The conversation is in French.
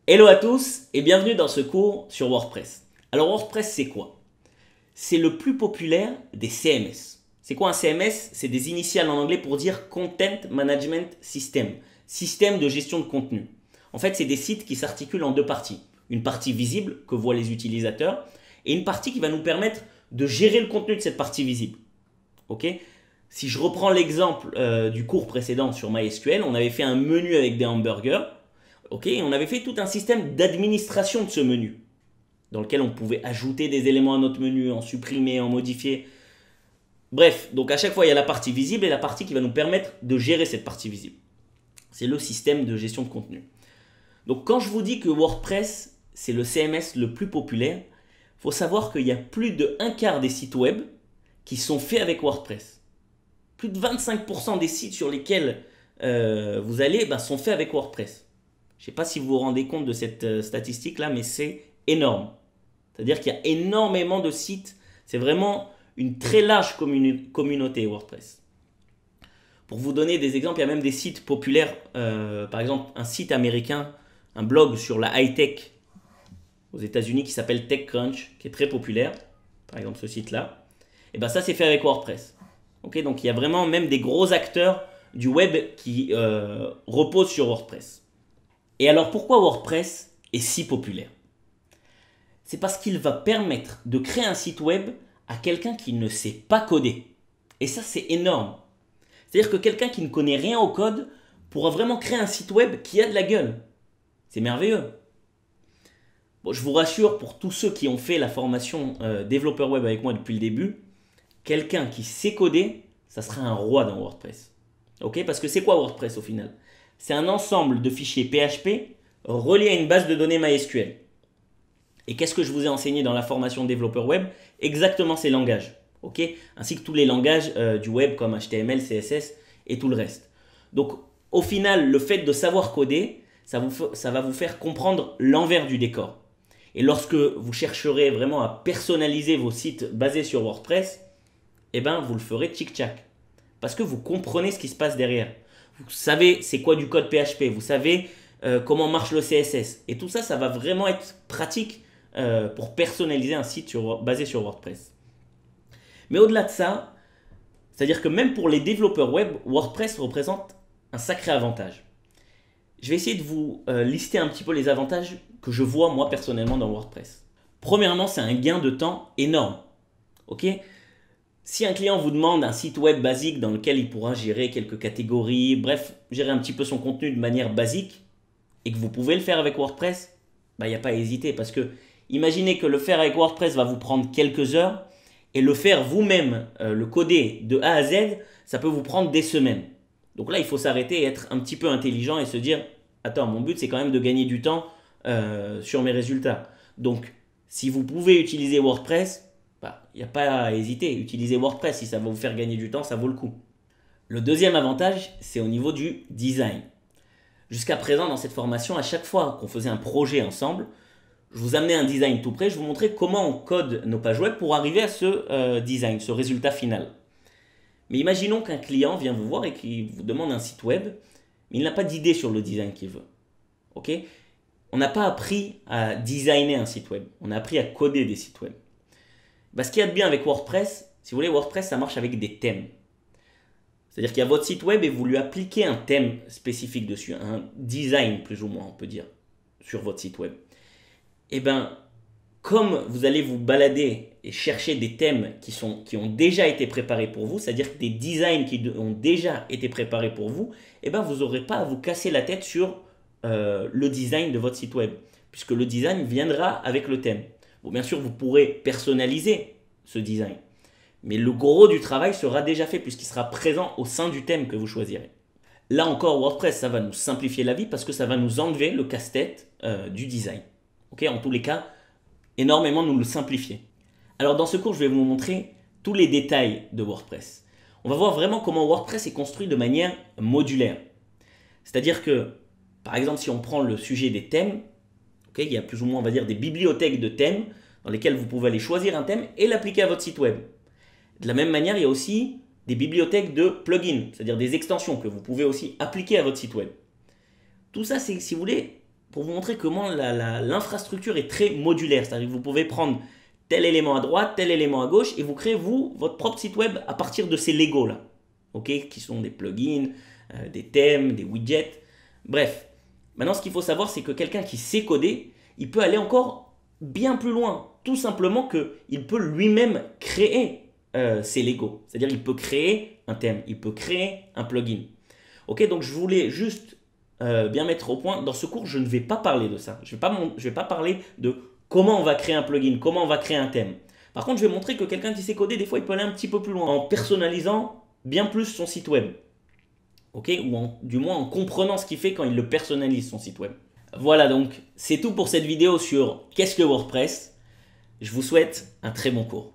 Hello à tous et bienvenue dans ce cours sur WordPress. Alors WordPress c'est quoi? C'est le plus populaire des CMS. C'est quoi un CMS? C'est des initiales en anglais pour dire Content Management System, système de gestion de contenu. En fait c'est des sites qui s'articulent en deux parties. Une partie visible que voient les utilisateurs et une partie qui va nous permettre de gérer le contenu de cette partie visible. Ok? Si je reprends l'exemple du cours précédent sur MySQL, on avait fait un menu avec des hamburgers. Ok, on avait fait tout un système d'administration de ce menu, dans lequel on pouvait ajouter des éléments à notre menu, en supprimer, en modifier. Bref, donc à chaque fois, il y a la partie visible et la partie qui va nous permettre de gérer cette partie visible. C'est le système de gestion de contenu. Donc quand je vous dis que WordPress, c'est le CMS le plus populaire, il faut savoir qu'il y a plus de un quart des sites web qui sont faits avec WordPress. Plus de 25% des sites sur lesquels vous allez sont faits avec WordPress. Je ne sais pas si vous vous rendez compte de cette statistique-là, mais c'est énorme. C'est-à-dire qu'il y a énormément de sites. C'est vraiment une très large communauté WordPress. Pour vous donner des exemples, il y a même des sites populaires. Par exemple, un site américain, un blog sur la high-tech aux États-Unis qui s'appelle TechCrunch, qui est très populaire. Par exemple, ce site-là. Et bien ça, c'est fait avec WordPress. Okay, donc il y a vraiment même des gros acteurs du web qui reposent sur WordPress. Et alors pourquoi WordPress est si populaire? C'est parce qu'il va permettre de créer un site web à quelqu'un qui ne sait pas coder. Et ça c'est énorme. C'est-à-dire que quelqu'un qui ne connaît rien au code pourra vraiment créer un site web qui a de la gueule. C'est merveilleux. Bon, je vous rassure, pour tous ceux qui ont fait la formation développeur web avec moi depuis le début, quelqu'un qui sait coder, ça sera un roi dans WordPress. Ok? Parce que c'est quoi WordPress au final? C'est un ensemble de fichiers PHP reliés à une base de données MySQL. Et qu'est-ce que je vous ai enseigné dans la formation développeur web? Exactement ces langages, ok? Ainsi que tous les langages du web comme HTML, CSS et tout le reste. Donc au final, le fait de savoir coder, ça va vous faire comprendre l'envers du décor. Et lorsque vous chercherez vraiment à personnaliser vos sites basés sur WordPress, eh ben, vous le ferez tchic-tchac. Parce que vous comprenez ce qui se passe derrière. Vous savez c'est quoi du code PHP, vous savez comment marche le CSS. Et tout ça, ça va vraiment être pratique pour personnaliser un site basé sur WordPress. Mais au-delà de ça, c'est-à-dire que même pour les développeurs web, WordPress représente un sacré avantage. Je vais essayer de vous lister un petit peu les avantages que je vois moi personnellement dans WordPress. Premièrement, c'est un gain de temps énorme. Ok ? Si un client vous demande un site web basique dans lequel il pourra gérer quelques catégories, bref, gérer un petit peu son contenu de manière basique, et que vous pouvez le faire avec WordPress, il n'y a pas à hésiter. Parce que imaginez que le faire avec WordPress va vous prendre quelques heures, et le faire vous-même, le coder de A à Z, ça peut vous prendre des semaines. Donc là, il faut s'arrêter et être un petit peu intelligent et se dire, attends, mon but c'est quand même de gagner du temps sur mes résultats. Donc, si vous pouvez utiliser WordPress, il n'y a pas à hésiter, utilisez WordPress, si ça va vous faire gagner du temps, ça vaut le coup. Le deuxième avantage, c'est au niveau du design. Jusqu'à présent, dans cette formation, à chaque fois qu'on faisait un projet ensemble, je vous amenais un design tout prêt, je vous montrais comment on code nos pages web pour arriver à ce design, ce résultat final. Mais imaginons qu'un client vient vous voir et qu'il vous demande un site web, mais il n'a pas d'idée sur le design qu'il veut. Ok? On n'a pas appris à designer un site web, on a appris à coder des sites web. Ce qu'il y a de bien avec WordPress, si vous voulez, WordPress, ça marche avec des thèmes. C'est-à-dire qu'il y a votre site web et vous lui appliquez un thème spécifique dessus, un design plus ou moins, on peut dire, sur votre site web. Et bien, comme vous allez vous balader et chercher des thèmes qui ont déjà été préparés pour vous, c'est-à-dire des designs qui ont déjà été préparés pour vous, et ben vous n'aurez pas à vous casser la tête sur le design de votre site web, puisque le design viendra avec le thème. Bon, bien sûr, vous pourrez personnaliser ce design, mais le gros du travail sera déjà fait puisqu'il sera présent au sein du thème que vous choisirez. Là encore, WordPress, ça va nous simplifier la vie parce que ça va nous enlever le casse-tête du design. Okay, en tous les cas, énormément nous le simplifier. Alors dans ce cours, je vais vous montrer tous les détails de WordPress. On va voir vraiment comment WordPress est construit de manière modulaire. C'est-à-dire que, par exemple, si on prend le sujet des thèmes, il y a plus ou moins, on va dire, des bibliothèques de thèmes dans lesquelles vous pouvez aller choisir un thème et l'appliquer à votre site web. De la même manière, il y a aussi des bibliothèques de plugins, c'est-à-dire des extensions que vous pouvez aussi appliquer à votre site web. Tout ça, c'est, si vous voulez, pour vous montrer comment l'infrastructure est très modulaire. C'est-à-dire que vous pouvez prendre tel élément à droite, tel élément à gauche et vous créez, votre propre site web à partir de ces Legos-là. Okay, qui sont des plugins, des thèmes, des widgets. Bref, maintenant ce qu'il faut savoir, c'est que quelqu'un qui sait coder, il peut aller encore bien plus loin. Tout simplement qu'il peut lui-même créer ces Legos. C'est-à-dire qu'il peut créer un thème, il peut créer un plugin. Ok, donc je voulais juste bien mettre au point. Dans ce cours, je ne vais pas parler de ça. Je ne vais pas parler de comment on va créer un plugin, comment on va créer un thème. Par contre, je vais montrer que quelqu'un qui sait coder, des fois, il peut aller un petit peu plus loin en personnalisant bien plus son site web. Ok, ou du moins en comprenant ce qu'il fait quand il le personnalise son site web. Voilà, donc c'est tout pour cette vidéo sur qu'est-ce que WordPress. Je vous souhaite un très bon cours.